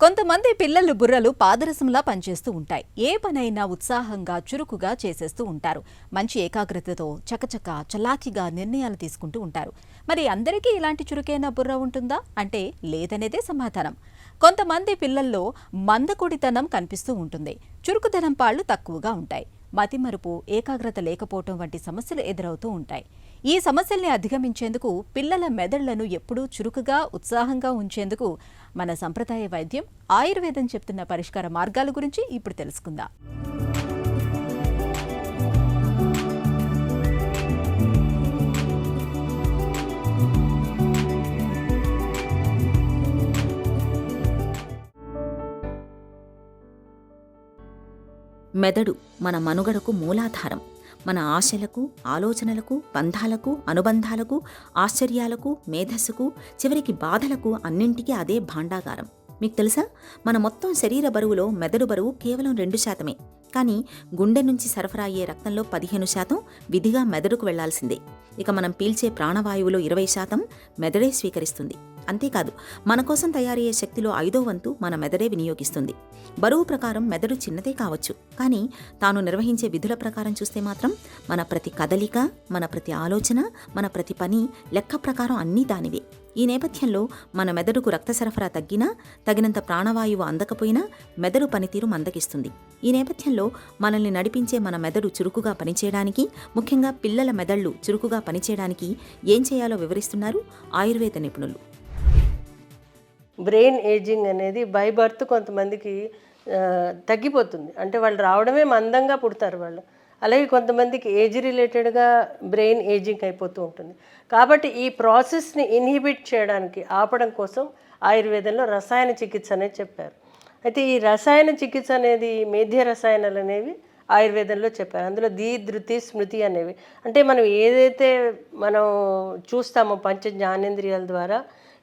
కొంతమంది పిల్లలు బుర్రలు పాదరసంలా పనిచేస్తూ ఉంటాయి. ఏ పనైనా ఉత్సాహంగా చురుకుగా చేసేస్తూ ఉంటారు. మంచి ఏకాగ్రతతో చకచక చలాకీగా నిర్ణయాలు తీసుకుంటూ ఉంటారు. మరి అందరికీ ఇలాంటి చురుకైన బుర్ర ఉంటుందా అంటే లేదనేదే సమాధానం. కొంతమంది పిల్లల్లో మందకొడితనం కనిపిస్తూ ఉంటుంది. చురుకుదనం పాళ్లు తక్కువగా ఉంటాయి. మతిమరుపు, ఏకాగ్రత లేకపోవటం వంటి సమస్యలు ఎదురవుతూ ఉంటాయి. ఈ సమస్యల్ని అధిగమించేందుకు పిల్లల మెదళ్లను ఎప్పుడూ చురుకుగా, ఉత్సాహంగా ఉంచేందుకు మన సంప్రదాయ వైద్యం ఆయుర్వేదం చెప్తున్న పరిష్కార మార్గాల గురించి ఇప్పుడు తెలుసుకుందాం. మెదడు మన మనుగడకు మూలాధారం. మన ఆశలకు, ఆలోచనలకు, బంధాలకు, అనుబంధాలకు, ఆశ్చర్యాలకు, మేధస్సుకు, చివరికి బాధలకు అన్నింటికీ అదే భాండాగారం. మీకు తెలుసా, మన మొత్తం శరీర బరువులో మెదడు బరువు కేవలం 2%. కానీ గుండె నుంచి సరఫరా అయ్యే రక్తంలో 15% విధిగా మెదడుకు వెళ్లాల్సిందే. ఇక మనం పీల్చే ప్రాణవాయువులో 20% మెదడే స్వీకరిస్తుంది. అంతేకాదు, మన కోసం తయారయ్యే శక్తిలో 5వ వంతు మన మెదడే వినియోగిస్తుంది. బరువు ప్రకారం మెదడు చిన్నదే కావచ్చు, కానీ తాను నిర్వహించే విధుల ప్రకారం చూస్తే మాత్రం మన ప్రతి కదలిక, మన ప్రతి ఆలోచన, మన ప్రతి పని లెక్క ప్రకారం అన్నీ దానివే. ఈ నేపథ్యంలో మన మెదడుకు రక్త సరఫరా తగ్గినా, తగినంత ప్రాణవాయువు అందకపోయినా మెదడు పనితీరు మందగిస్తుంది. ఈ నేపథ్యంలో మనల్ని నడిపించే మన మెదడు చురుకుగా పనిచేయడానికి, ముఖ్యంగా పిల్లల మెదళ్లు చురుకుగా పనిచేయడానికి ఏం చేయాలో వివరిస్తున్నారు ఆయుర్వేద నిపుణులు. బ్రెయిన్ ఏజింగ్ అనేది బై బర్త్ కొంతమందికి తగ్గిపోతుంది. అంటే వాళ్ళు రావడమే మందంగా పుడతారు వాళ్ళు. అలాగే కొంతమందికి ఏజ్ రిలేటెడ్గా బ్రెయిన్ ఏజింగ్ అయిపోతూ ఉంటుంది. కాబట్టి ఈ ప్రాసెస్ని ఇన్హిబిట్ చేయడానికి, ఆపడం కోసం ఆయుర్వేదంలో రసాయన చికిత్స అనేది చెప్పారు. అయితే ఈ రసాయన చికిత్స అనేది మేధ్య రసాయనాలు అనేవి ఆయుర్వేదంలో చెప్పారు. అందులో ధృతి, స్మృతి అనేవి, అంటే మనం ఏదైతే మనం చూస్తామో పంచ జ్ఞానేంద్రియాల ద్వారా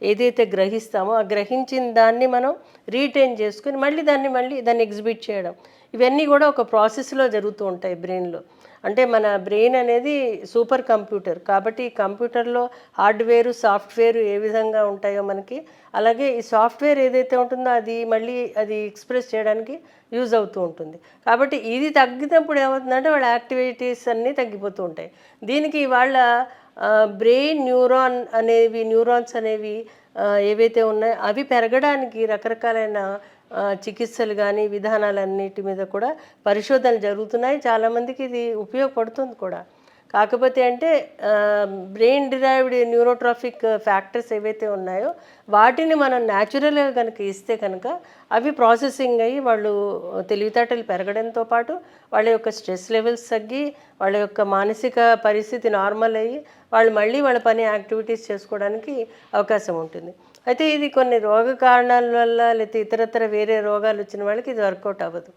ఏదైతే గ్రహిస్తామో ఆ గ్రహించిన దాన్ని మనం రీటైన్ చేసుకుని మళ్ళీ దాన్ని ఎగ్జిబిట్ చేయడం, ఇవన్నీ కూడా ఒక ప్రాసెస్లో జరుగుతూ ఉంటాయి బ్రెయిన్లో. అంటే మన బ్రెయిన్ అనేది సూపర్ కంప్యూటర్. కాబట్టి ఈ కంప్యూటర్లో హార్డ్వేరు, సాఫ్ట్వేర్ ఏ విధంగా ఉంటాయో మనకి, అలాగే ఈ సాఫ్ట్వేర్ ఏదైతే ఉంటుందో అది ఎక్స్ప్రెస్ చేయడానికి యూజ్ అవుతూ ఉంటుంది. కాబట్టి ఇది తగ్గినప్పుడు ఏమవుతుందంటే వాళ్ళ యాక్టివిటీస్ అన్నీ తగ్గిపోతూ ఉంటాయి. దీనికి వాళ్ళ బ్రెయిన్ న్యూరాన్స్ అనేవి ఏవైతే ఉన్నాయో అవి పెరగడానికి రకరకాలైన చికిత్సలు కానీ విధానాలన్నిటి మీద కూడా పరిశోధనలు జరుగుతున్నాయి. చాలామందికి ఇది ఉపయోగపడుతుంది కూడా. కాకపోతే అంటే బ్రెయిన్ డిరైవ్డ్ న్యూరోట్రాఫిక్ ఫ్యాక్టర్స్ ఏవైతే ఉన్నాయో వాటిని మనం న్యాచురల్గా కనుక ఇస్తే కనుక అవి ప్రాసెసింగ్ అయ్యి వాళ్ళు తెలివితేటలు పెరగడంతో పాటు వాళ్ళ యొక్క స్ట్రెస్ లెవెల్స్ తగ్గి, వాళ్ళ యొక్క మానసిక పరిస్థితి నార్మల్ అయ్యి వాళ్ళు మళ్ళీ వాళ్ళ పని యాక్టివిటీస్ చేసుకోవడానికి అవకాశం ఉంటుంది. అయితే ఇది కొన్ని రోగ కారణాల వల్ల, లేకపోతే ఇతరత్ర వేరే రోగాలు వచ్చిన వాళ్ళకి ఇది వర్కౌట్ అవ్వదు.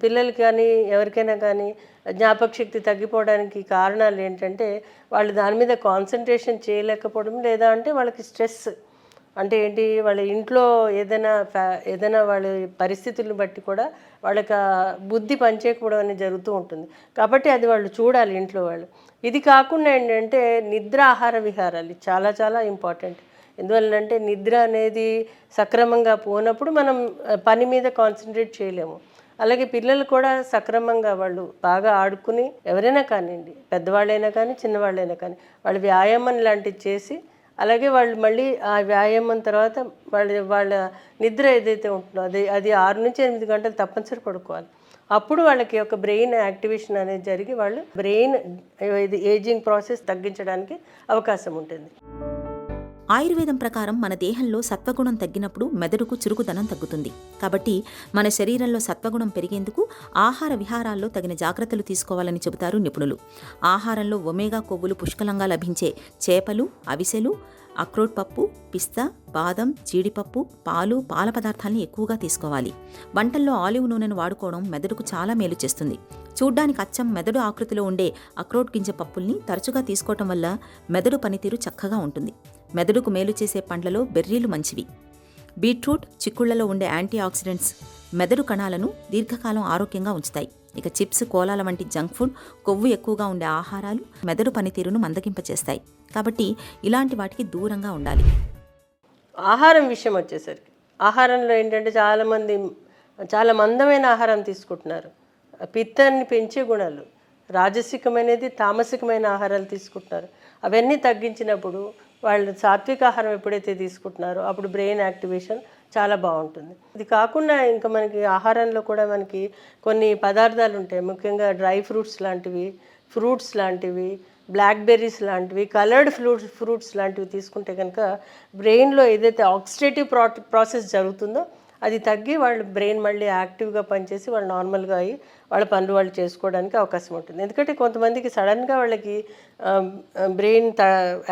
పిల్లలకి కానీ ఎవరికైనా కానీ జ్ఞాపక శక్తి తగ్గిపోవడానికి కారణాలు ఏంటంటే వాళ్ళు దాని మీద కాన్సన్ట్రేషన్ చేయలేకపోవడం, లేదా అంటే వాళ్ళకి స్ట్రెస్, అంటే ఏంటి, వాళ్ళ ఇంట్లో ఏదైనా వాళ్ళ పరిస్థితులను బట్టి కూడా వాళ్ళకి బుద్ధి పనిచేయకపోవడం అనేది జరుగుతూ ఉంటుంది. కాబట్టి అది వాళ్ళు చూడాలి ఇంట్లో వాళ్ళు. ఇది కాకుండా ఏంటంటే నిద్ర, ఆహార విహారాలు చాలా చాలా ఇంపార్టెంట్. ఎందువల్లంటే నిద్ర అనేది సక్రమంగా పోనప్పుడు మనం పని మీద కాన్సన్ట్రేట్ చేయలేము. అలాగే పిల్లలు కూడా సక్రమంగా వాళ్ళు బాగా ఆడుకుని, ఎవరైనా కానివ్వండి, పెద్దవాళ్ళైనా కానీ చిన్నవాళ్ళైనా కానీ, వాళ్ళు వ్యాయామం లాంటివి చేసి, అలాగే వాళ్ళు మళ్ళీ ఆ వ్యాయామం తర్వాత వాళ్ళ నిద్ర ఏదైతే ఉంటుందో అది 6 నుంచి 8 గంటలు తప్పనిసరి పడుకోవాలి. అప్పుడు వాళ్ళకి ఒక బ్రెయిన్ యాక్టివేషన్ అనేది జరిగి వాళ్ళు బ్రెయిన్ ఏజింగ్ ప్రాసెస్ తగ్గించడానికి అవకాశం ఉంటుంది. ఆయుర్వేదం ప్రకారం మన దేహంలో సత్వగుణం తగ్గినప్పుడు మెదడుకు చురుకుదనం తగ్గుతుంది. కాబట్టి మన శరీరంలో సత్వగుణం పెరిగేందుకు ఆహార విహారాల్లో తగిన జాగ్రత్తలు తీసుకోవాలని చెబుతారు నిపుణులు. ఆహారంలో ఒమేగా కొవ్వులు పుష్కలంగా లభించే చేపలు, అవిసెలు, అక్రోట్ పప్పు, పిస్తా, బాదం, జీడిపప్పు, పాలు, పాల పదార్థాలని ఎక్కువగా తీసుకోవాలి. వంటల్లో ఆలివ్ నూనెను వాడుకోవడం మెదడుకు చాలా మేలు చేస్తుంది. చూడ్డానికి అచ్చం మెదడు ఆకృతిలో ఉండే అక్రోట్ గింజ పప్పుల్ని తరచుగా తీసుకోవటం వల్ల మెదడు పనితీరు చక్కగా ఉంటుంది. మెదడుకు మేలు చేసే పండ్లలో బెర్రీలు మంచివి. బీట్రూట్, చిక్కుళ్లలో ఉండే యాంటీ ఆక్సిడెంట్స్ మెదడు కణాలను దీర్ఘకాలం ఆరోగ్యంగా ఉంచుతాయి. ఇక చిప్స్, కోలాల వంటి జంక్ ఫుడ్, కొవ్వు ఎక్కువగా ఉండే ఆహారాలు మెదడు పనితీరును మందగింపచేస్తాయి. కాబట్టి ఇలాంటి వాటికి దూరంగా ఉండాలి. ఆహారం విషయం వచ్చేసరికి ఆహారంలో ఏంటంటే చాలామంది చాలా మందమైన ఆహారం తీసుకుంటున్నారు. పిత్తాన్ని పెంచే గుణాలు, రాజసికమైనది తామసికమైన ఆహారాలు తీసుకుంటున్నారు. అవన్నీ తగ్గించినప్పుడు వాళ్ళు సాత్విక ఆహారం ఎప్పుడైతే తీసుకుంటున్నారో అప్పుడు బ్రెయిన్ యాక్టివేషన్ చాలా బాగుంటుంది. ఇది కాకుండా ఇంకా మనకి ఆహారంలో కూడా మనకి కొన్ని పదార్థాలు ఉంటాయి. ముఖ్యంగా డ్రై ఫ్రూట్స్ లాంటివి, ఫ్రూట్స్ లాంటివి, బ్లాక్ బెర్రీస్ లాంటివి, కలర్డ్ ఫ్రూట్స్ లాంటివి తీసుకుంటే కనుక బ్రెయిన్లో ఏదైతే ఆక్సిడేటివ్ ప్రాసెస్ జరుగుతుందో అది తగ్గి వాళ్ళ బ్రెయిన్ మళ్ళీ యాక్టివ్గా పనిచేసి వాళ్ళు నార్మల్గా అయ్యి వాళ్ళ పనులు వాళ్ళు చేసుకోవడానికి అవకాశం ఉంటుంది. ఎందుకంటే కొంతమందికి సడన్గా వాళ్ళకి బ్రెయిన్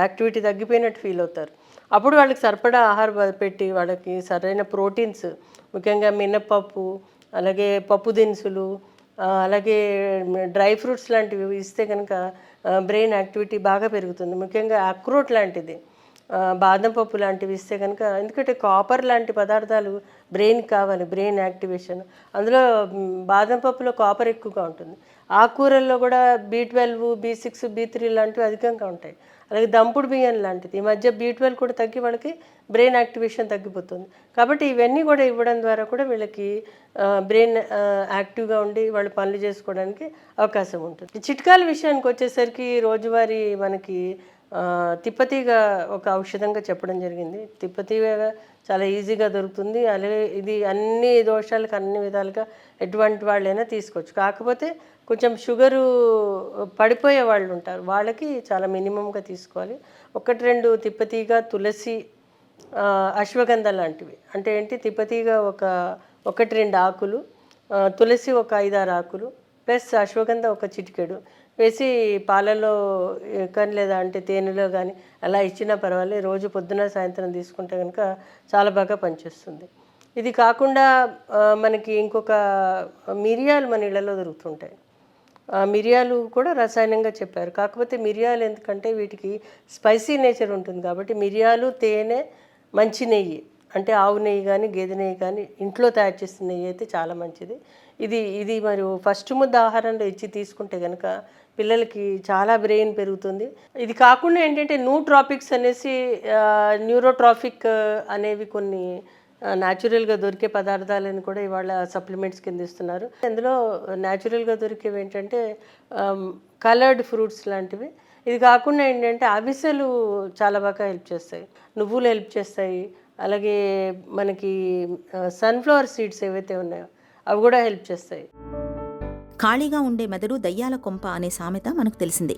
యాక్టివిటీ తగ్గిపోయినట్టు ఫీల్ అవుతారు. అప్పుడు వాళ్ళకి సరిపడా ఆహారం పెట్టి వాళ్ళకి సరైన ప్రోటీన్స్, ముఖ్యంగా మినపప్పు, అలాగే పప్పు దినుసులు, అలాగే డ్రై ఫ్రూట్స్ లాంటివి ఇస్తే కనుక బ్రెయిన్ యాక్టివిటీ బాగా పెరుగుతుంది. ముఖ్యంగా అక్రోట్ లాంటిది, బాదం పప్పు లాంటివి ఇస్తే కనుక, ఎందుకంటే కాపర్ లాంటి పదార్థాలు బ్రెయిన్కి కావాలి, బ్రెయిన్ యాక్టివేషన్. అందులో బాదం పప్పులో కాపర్ ఎక్కువగా ఉంటుంది. ఆకుకూరల్లో కూడా B12, B6, B3 లాంటివి అధికంగా ఉంటాయి. అలాగే దంపుడు బియ్యం లాంటిది. ఈ మధ్య B12 కూడా తగ్గి వాళ్ళకి బ్రెయిన్ యాక్టివేషన్ తగ్గిపోతుంది. కాబట్టి ఇవన్నీ కూడా ఇవ్వడం ద్వారా కూడా వీళ్ళకి బ్రెయిన్ యాక్టివ్గా ఉండి వాళ్ళు పనులు చేసుకోవడానికి అవకాశం ఉంటుంది. చిట్కాల విషయానికి వచ్చేసరికి రోజువారీ మనకి తిప్పతీగ ఒక ఔషధంగా చెప్పడం జరిగింది. తిప్పతీగ చాలా ఈజీగా దొరుకుతుంది. అలాగే ఇది అన్ని దోషాలకు అన్ని విధాలుగా ఎటువంటి వాళ్ళైనా తీసుకోవచ్చు. కాకపోతే కొంచెం షుగరు పడిపోయే వాళ్ళు ఉంటారు, వాళ్ళకి చాలా మినిమంగా తీసుకోవాలి. 1-2 తిప్పతీగ, తులసి, అశ్వగంధ లాంటివి. అంటే ఏంటి, తిప్పతీగ 1-2 ఆకులు, తులసి 5-6 ఆకులు, ప్లస్ అశ్వగంధ ఒక చిటికెడు వేసి పాలలో కానీ లేదా అంటే తేనెలో కానీ అలా ఇచ్చినా పర్వాలేదు. రోజు పొద్దున సాయంత్రం తీసుకుంటే కనుక చాలా బాగా పనిచేస్తుంది. ఇది కాకుండా మనకి ఇంకొక మిరియాలు మన ఇళ్లలో దొరుకుతుంటాయి. మిరియాలు కూడా రసాయనంగా చెప్పారు. కాకపోతే మిరియాలు ఎందుకంటే వీటికి స్పైసీ నేచర్ ఉంటుంది కాబట్టి మిరియాలు, తేనె, మంచి నెయ్యి అంటే ఆవు నెయ్యి కానీ గేదె నెయ్యి కానీ ఇంట్లో తయారు చేసిన నెయ్యి అయితే చాలా మంచిది. ఇది మరి ఫస్ట్ ముద్ద ఆహారంలో ఇచ్చి తీసుకుంటే కనుక పిల్లలకి చాలా బ్రెయిన్ పెరుగుతుంది. ఇది కాకుండా ఏంటంటే న్యూట్రాపిక్స్ అనేసి న్యూరోట్రాఫిక్ అనేవి కొన్ని న్యాచురల్గా దొరికే పదార్థాలను కూడా ఇవాళ సప్లిమెంట్స్ కింద ఇస్తున్నారు. అందులో న్యాచురల్గా దొరికేవి ఏంటంటే కలర్డ్ ఫ్రూట్స్ లాంటివి. ఇది కాకుండా ఏంటంటే అవిసెలు చాలా బాగా హెల్ప్ చేస్తాయి, నువ్వులు హెల్ప్ చేస్తాయి, అలాగే మనకి సన్ఫ్లవర్ సీడ్స్ ఏవైతే ఉన్నాయో అవి కూడా హెల్ప్ చేస్తాయి. ఖాళీగా ఉండే మెదడు దయ్యాల కొంప అనే సామెత మనకు తెలిసిందే.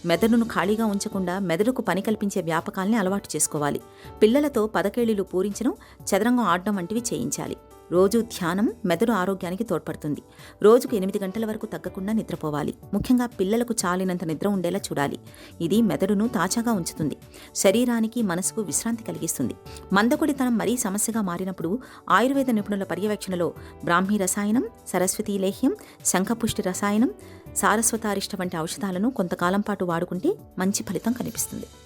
మెదడును ఖాళీగా ఉంచకుండా మెదడుకు పని కల్పించే వ్యాపకాల్ని అలవాటు చేసుకోవాలి. పిల్లలతో పదకేళీలు పూరించడం, చదరంగం ఆడడం వంటివి చేయించాలి. రోజు ధ్యానం మెదడు ఆరోగ్యానికి తోడ్పడుతుంది. రోజుకు 8 గంటల వరకు తగ్గకుండా నిద్రపోవాలి. ముఖ్యంగా పిల్లలకు చాలినంత నిద్ర ఉండేలా చూడాలి. ఇది మెదడును తాజాగా ఉంచుతుంది, శరీరానికి మనసుకు విశ్రాంతి కలిగిస్తుంది. మందకొడితనం మరీ సమస్యగా మారినప్పుడు ఆయుర్వేద నిపుణుల పర్యవేక్షణలో బ్రాహ్మీ రసాయనం, సరస్వతీ లేహ్యం, శంఖపుష్టి రసాయనం, సారస్వతారిష్ట వంటి ఔషధాలను కొంతకాలం పాటు వాడుకుంటే మంచి ఫలితం కనిపిస్తుంది.